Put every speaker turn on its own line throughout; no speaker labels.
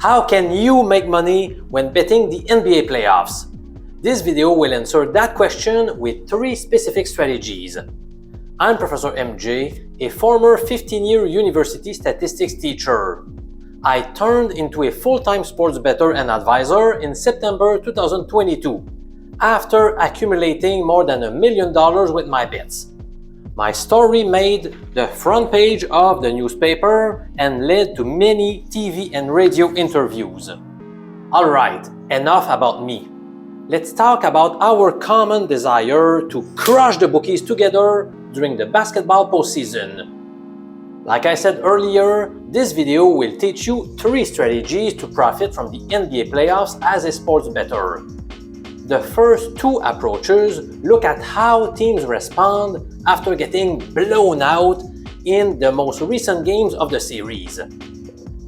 How can you make money when betting the NBA playoffs? This video will answer that question with 3 specific strategies. I'm Professor MJ, a former 15-year university statistics teacher. I turned into a full-time sports bettor and advisor in September 2022 after accumulating more than $1 million with my bets. My story made the front page of the newspaper and led to many TV and radio interviews. Alright, enough about me. Let's talk about our common desire to crush the bookies together during the basketball postseason. Like I said earlier, this video will teach you 3 strategies to profit from the NBA playoffs as a sports bettor. The first 2 approaches look at how teams respond after getting blown out in the most recent games of the series.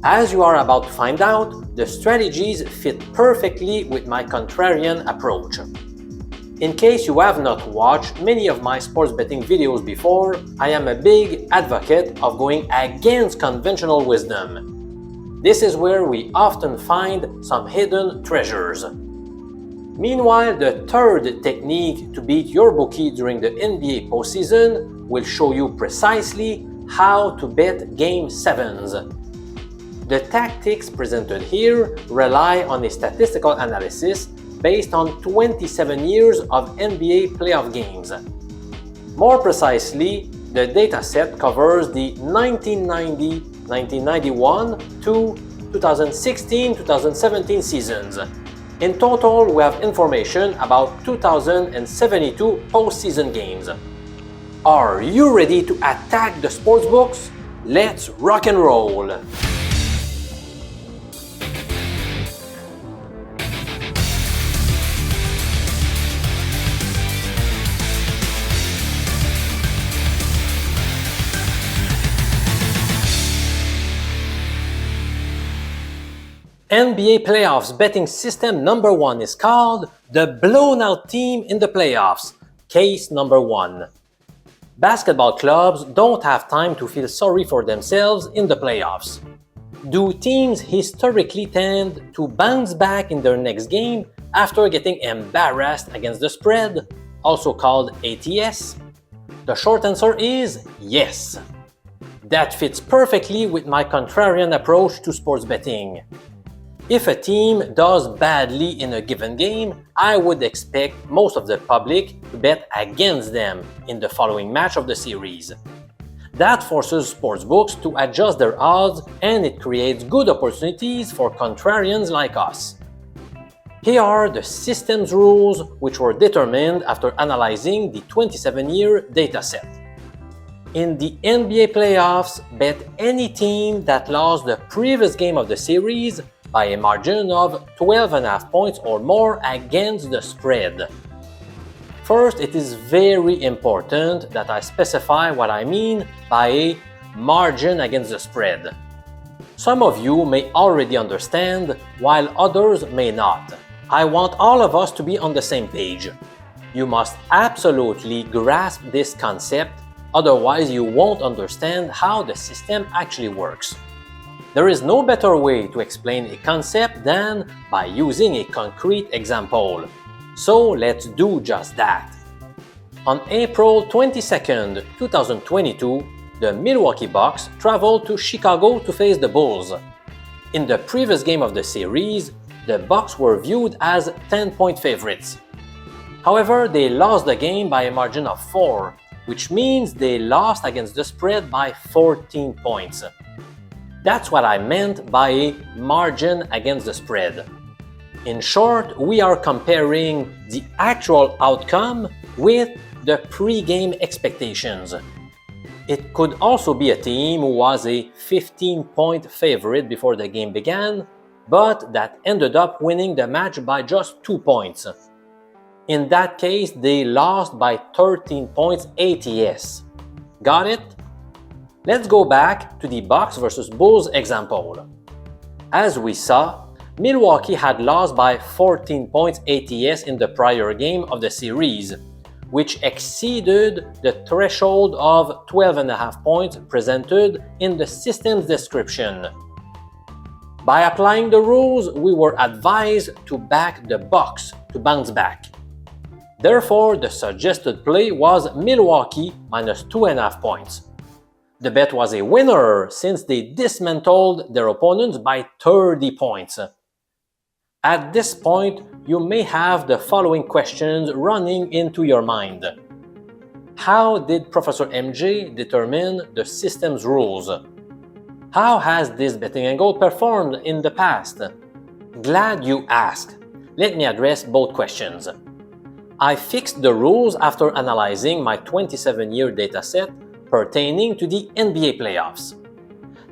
As you are about to find out, the strategies fit perfectly with my contrarian approach. In case you have not watched many of my sports betting videos before, I am a big advocate of going against conventional wisdom. This is where we often find some hidden treasures. Meanwhile, the third technique to beat your bookie during the NBA postseason will show you precisely how to bet Game 7s. The tactics presented here rely on a statistical analysis based on 27 years of NBA playoff games. More precisely, the dataset covers the 1990-1991 to 2016-2017 seasons. In total, we have information about 2,072 postseason games. Are you ready to attack the sportsbooks? Let's rock and roll! NBA playoffs betting system number 1 is called the blown out team in the playoffs, case number 1. Basketball clubs don't have time to feel sorry for themselves in the playoffs. Do teams historically tend to bounce back in their next game after getting embarrassed against the spread, also called ATS? The short answer is yes. That fits perfectly with my contrarian approach to sports betting. If a team does badly in a given game, I would expect most of the public to bet against them in the following match of the series. That forces sportsbooks to adjust their odds and it creates good opportunities for contrarians like us. Here are the system's rules which were determined after analyzing the 27-year dataset. In the NBA playoffs, bet any team that lost the previous game of the series by a margin of 12.5 points or more against the spread. First, it is very important that I specify what I mean by a margin against the spread. Some of you may already understand, while others may not. I want all of us to be on the same page. You must absolutely grasp this concept, otherwise you won't understand how the system actually works. There is no better way to explain a concept than by using a concrete example. So let's do just that. On April 22, 2022, the Milwaukee Bucks traveled to Chicago to face the Bulls. In the previous game of the series, the Bucks were viewed as 10-point favorites. However, they lost the game by a margin of 4, which means they lost against the spread by 14 points. That's what I meant by a margin against the spread. In short, we are comparing the actual outcome with the pre-game expectations. It could also be a team who was a 15-point favorite before the game began, but that ended up winning the match by just 2 points. In that case, they lost by 13 points ATS. Got it? Let's go back to the Bucks versus Bulls example. As we saw, Milwaukee had lost by 14 points ATS in the prior game of the series, which exceeded the threshold of 12.5 points presented in the system's description. By applying the rules, we were advised to back the Bucks to bounce back. Therefore, the suggested play was Milwaukee minus 2.5 points. The bet was a winner since they dismantled their opponents by 30 points. At this point, you may have the following questions running into your mind. How did Professor MJ determine the system's rules? How has this betting angle performed in the past? Glad you asked. Let me address both questions. I fixed the rules after analyzing my 27-year dataset pertaining to the NBA playoffs.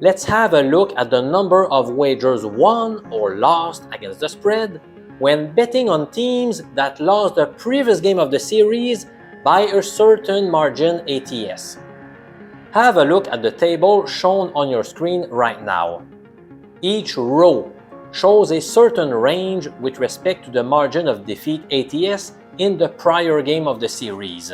Let's have a look at the number of wagers won or lost against the spread when betting on teams that lost the previous game of the series by a certain margin ATS. Have a look at the table shown on your screen right now. Each row shows a certain range with respect to the margin of defeat ATS in the prior game of the series.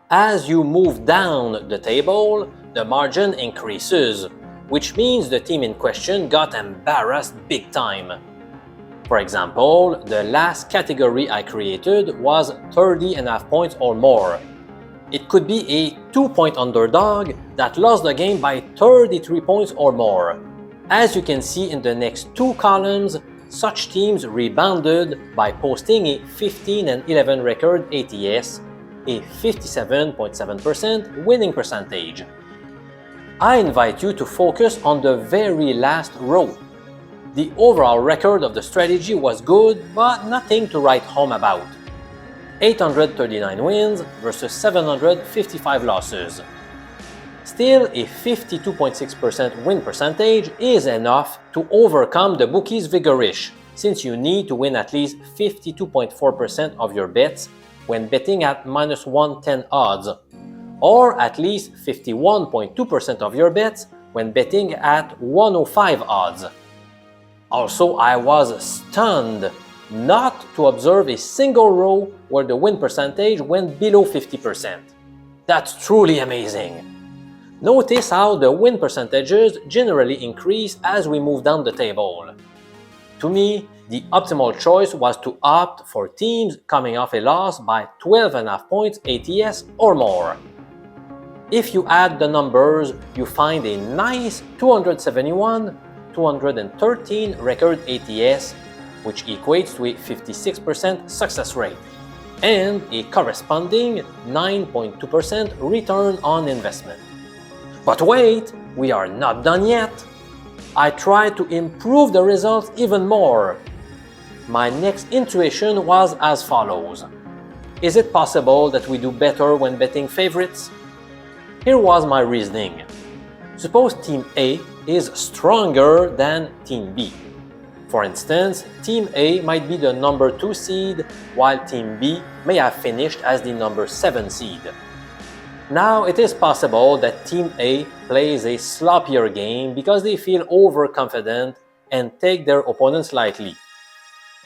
As you move down the table, the margin increases, which means the team in question got embarrassed big time. For example, the last category I created was 30.5 points or more. It could be a 2-point underdog that lost the game by 33 points or more. As you can see in the next two columns, such teams rebounded by posting a 15-11 record ATS, a 57.7% winning percentage. I invite you to focus on the very last row. The overall record of the strategy was good, but nothing to write home about. 839 wins versus 755 losses. Still, a 52.6% win percentage is enough to overcome the bookies' vigorish, since you need to win at least 52.4% of your bets when betting at minus 110 odds, or at least 51.2% of your bets when betting at 105 odds. Also, I was stunned not to observe a single row where the win percentage went below 50%. That's truly amazing. Notice how the win percentages generally increase as we move down the table. To me, the optimal choice was to opt for teams coming off a loss by 12.5 points ATS or more. If you add the numbers, you find a nice 271-213 record ATS, which equates to a 56% success rate, and a corresponding 9.2% return on investment. But wait, we are not done yet. I tried to improve the results even more. My next intuition was as follows. Is it possible that we do better when betting favorites? Here was my reasoning. Suppose Team A is stronger than Team B. For instance, Team A might be the number 2 seed, while Team B may have finished as the number 7 seed. Now, it is possible that Team A plays a sloppier game because they feel overconfident and take their opponents lightly.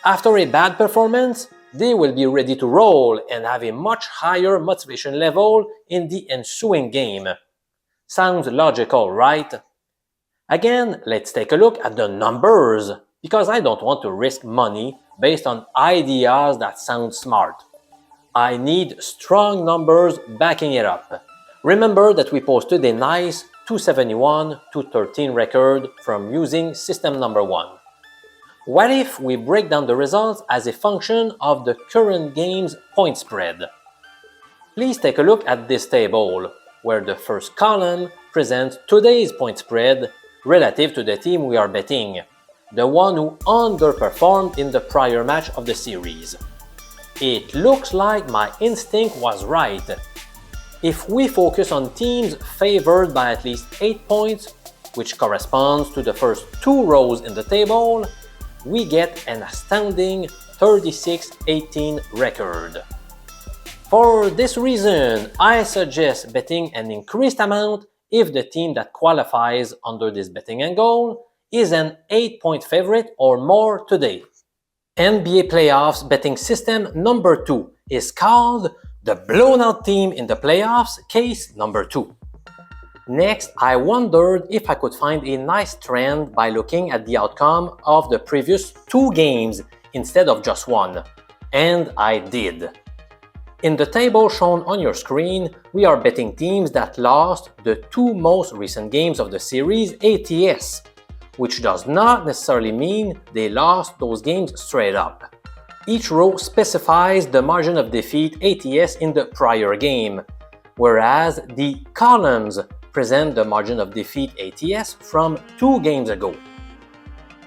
After a bad performance, they will be ready to roll and have a much higher motivation level in the ensuing game. Sounds logical, right? Again, let's take a look at the numbers, because I don't want to risk money based on ideas that sound smart. I need strong numbers backing it up. Remember that we posted a nice 271-213 record from using system number 1. What if we break down the results as a function of the current game's point spread? Please take a look at this table, where the first column presents today's point spread relative to the team we are betting, the one who underperformed in the prior match of the series. It looks like my instinct was right. If we focus on teams favored by at least 8 points, which corresponds to the first 2 rows in the table, we get an astounding 36-18 record. For this reason, I suggest betting an increased amount if the team that qualifies under this betting angle is an 8-point favorite or more today. NBA playoffs betting system number 2 is called the blown out team in the playoffs case number 2. Next, I wondered if I could find a nice trend by looking at the outcome of the previous 2 games instead of just one. And I did. In the table shown on your screen, we are betting teams that lost the 2 most recent games of the series ATS, which does not necessarily mean they lost those games straight up. Each row specifies the margin of defeat ATS in the prior game, whereas the columns present the margin of defeat ATS from 2 games ago.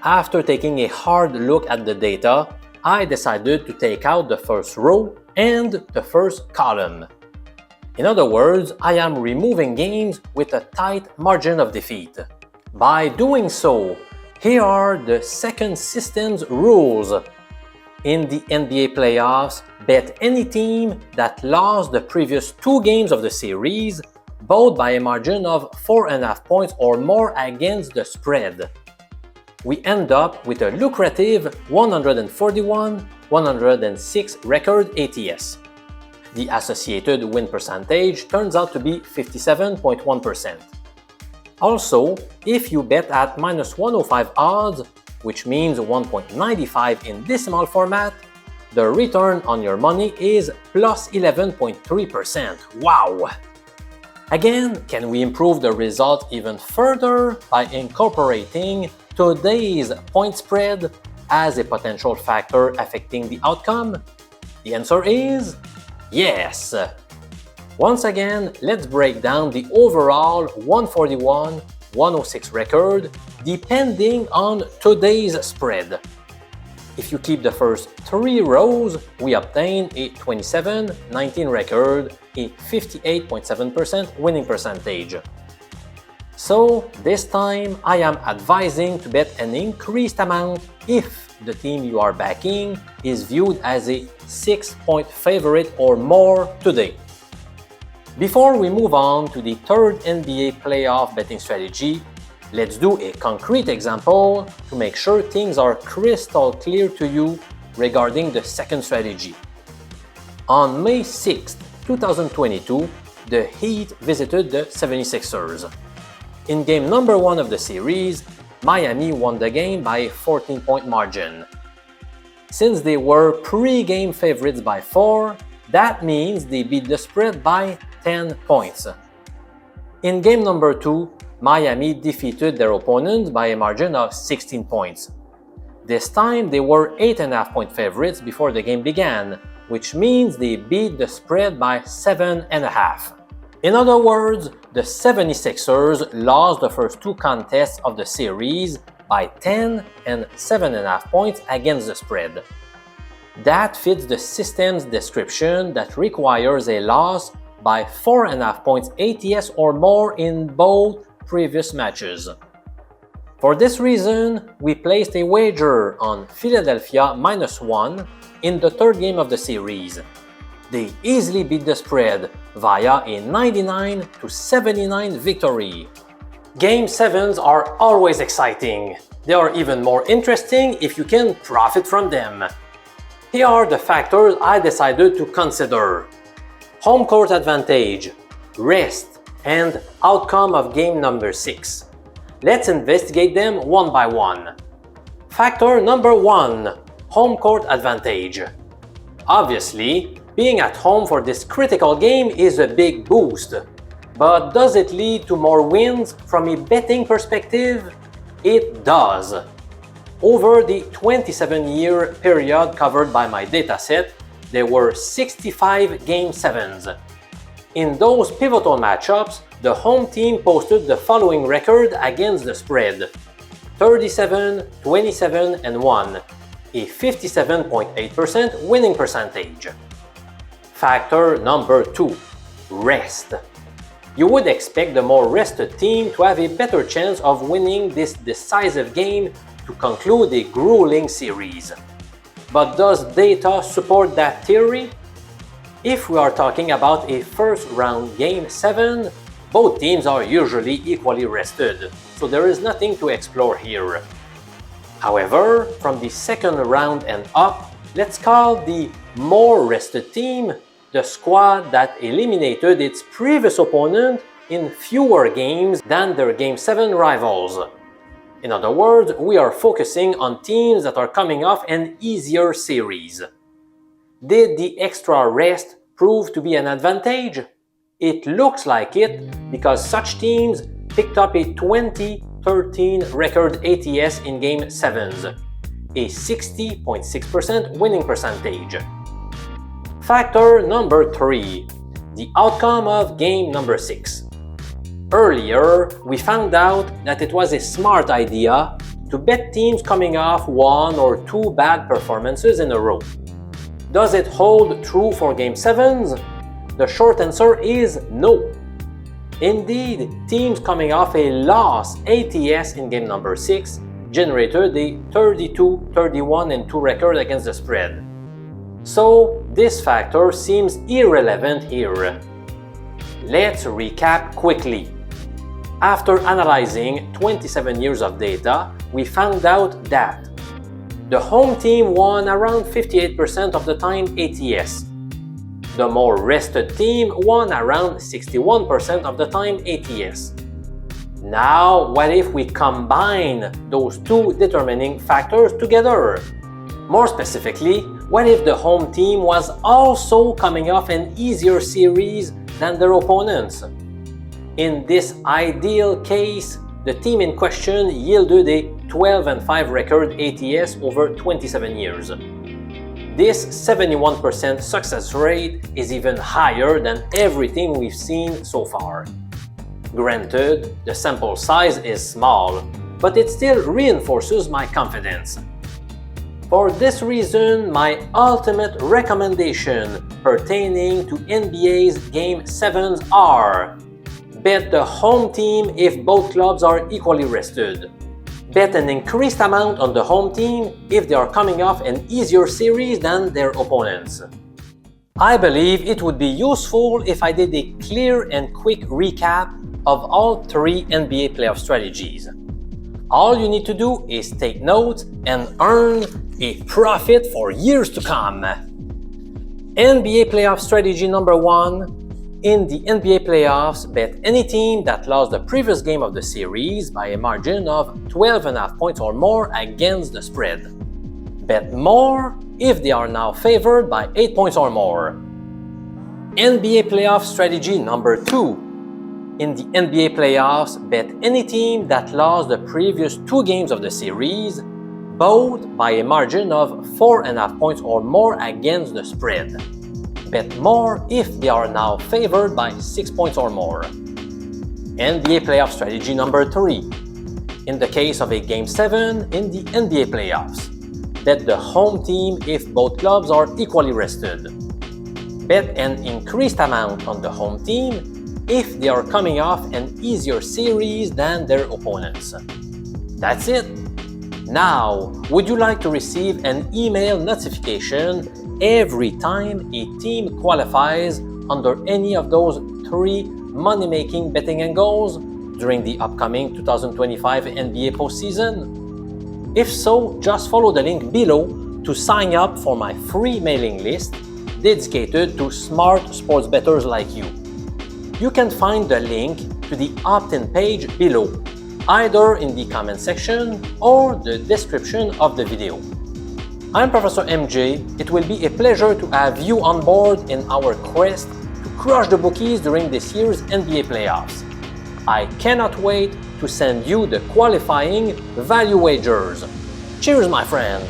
After taking a hard look at the data, I decided to take out the first row and the first column. In other words, I am removing games with a tight margin of defeat. By doing so, here are the second system's rules. In the NBA playoffs, bet any team that lost the previous 2 games of the series, both by a margin of 4.5 points or more against the spread. We end up with a lucrative 141-106 record ATS. The associated win percentage turns out to be 57.1%. Also, if you bet at minus 105 odds, which means 1.95 in decimal format, the return on your money is plus 11.3%. Wow! Again, can we improve the result even further by incorporating today's point spread as a potential factor affecting the outcome? The answer is yes! Once again, let's break down the overall 141-106 record depending on today's spread. If you keep the first 3 rows, we obtain a 27-19 record, a 58.7% winning percentage. So this time, I am advising to bet an increased amount if the team you are backing is viewed as a 6-point favorite or more today. Before we move on to the third NBA playoff betting strategy, let's do a concrete example to make sure things are crystal clear to you regarding the second strategy. On May 6, 2022, the Heat visited the 76ers. In game number 1 of the series, Miami won the game by a 14-point margin. Since they were pre-game favorites by 4, that means they beat the spread by 10 points. In game number 2, Miami defeated their opponents by a margin of 16 points. This time, they were 8.5-point favorites before the game began, which means they beat the spread by 7.5. In other words, the 76ers lost the first 2 contests of the series by 10 and 7.5 points against the spread. That fits the system's description that requires a loss by 4.5 points ATS or more in both previous matches. For this reason, we placed a wager on Philadelphia -1 in the third game of the series. They easily beat the spread via a 99-79 victory. Game 7s are always exciting. They are even more interesting if you can profit from them. Here are the factors I decided to consider: home court advantage, rest, and outcome of game number 6. Let's investigate them one by one. Factor number 1: home court advantage. Obviously, being at home for this critical game is a big boost. But does it lead to more wins from a betting perspective? It does. Over the 27-year period covered by my dataset, there were 65 Game 7s. In those pivotal matchups, the home team posted the following record against the spread: 37, 27, and 1, a 57.8% winning percentage. Factor number 2: rest. You would expect the more rested team to have a better chance of winning this decisive game to conclude a grueling series. But does data support that theory? If we are talking about a first-round Game 7, both teams are usually equally rested, so there is nothing to explore here. However, from the second round and up, let's call the more rested team the squad that eliminated its previous opponent in fewer games than their Game 7 rivals. In other words, we are focusing on teams that are coming off an easier series. Did the extra rest prove to be an advantage? It looks like it because such teams picked up a 2013 record ATS in Game 7s, a 60.6% winning percentage. Factor number 3, the outcome of Game number 6. Earlier, we found out that it was a smart idea to bet teams coming off 1 or 2 bad performances in a row. Does it hold true for Game 7s? The short answer is no. Indeed, teams coming off a loss ATS in Game number 6 generated a 32, 31, and 2 record against the spread. So, this factor seems irrelevant here. Let's recap quickly. After analyzing 27 years of data, we found out that the home team won around 58% of the time ATS. The more rested team won around 61% of the time ATS. Now, what if we combine those two determining factors together? More specifically, what if the home team was also coming off an easier series than their opponents? In this ideal case, the team in question yielded a 12-5 record ATS over 27 years. This 71% success rate is even higher than everything we've seen so far. Granted, the sample size is small, but it still reinforces my confidence. For this reason, my ultimate recommendation pertaining to NBA's Game 7s are: bet the home team if both clubs are equally rested. Bet an increased amount on the home team if they are coming off an easier series than their opponents. I believe it would be useful if I did a clear and quick recap of all 3 NBA playoff strategies. All you need to do is take notes and earn a profit for years to come. NBA playoff strategy number 1. In the NBA playoffs, bet any team that lost the previous game of the series by a margin of 12.5 points or more against the spread. Bet more if they are now favored by 8 points or more. NBA playoff strategy number 2. In the NBA playoffs, bet any team that lost the previous 2 games of the series, both by a margin of 4.5 points or more against the spread. Bet more if they are now favored by 6 points or more. NBA playoff strategy number 3. In the case of a Game 7 in the NBA playoffs, bet the home team if both clubs are equally rested. Bet an increased amount on the home team if they are coming off an easier series than their opponents. That's it! Now, would you like to receive an email notification every time a team qualifies under any of those 3 money-making betting angles during the upcoming 2025 NBA postseason? If so, just follow the link below to sign up for my free mailing list dedicated to smart sports bettors like you. You can find the link to the opt-in page below, either in the comment section or the description of the video. I'm Professor MJ. It will be a pleasure to have you on board in our quest to crush the bookies during this year's NBA playoffs. I cannot wait to send you the qualifying value wagers. Cheers, my friend!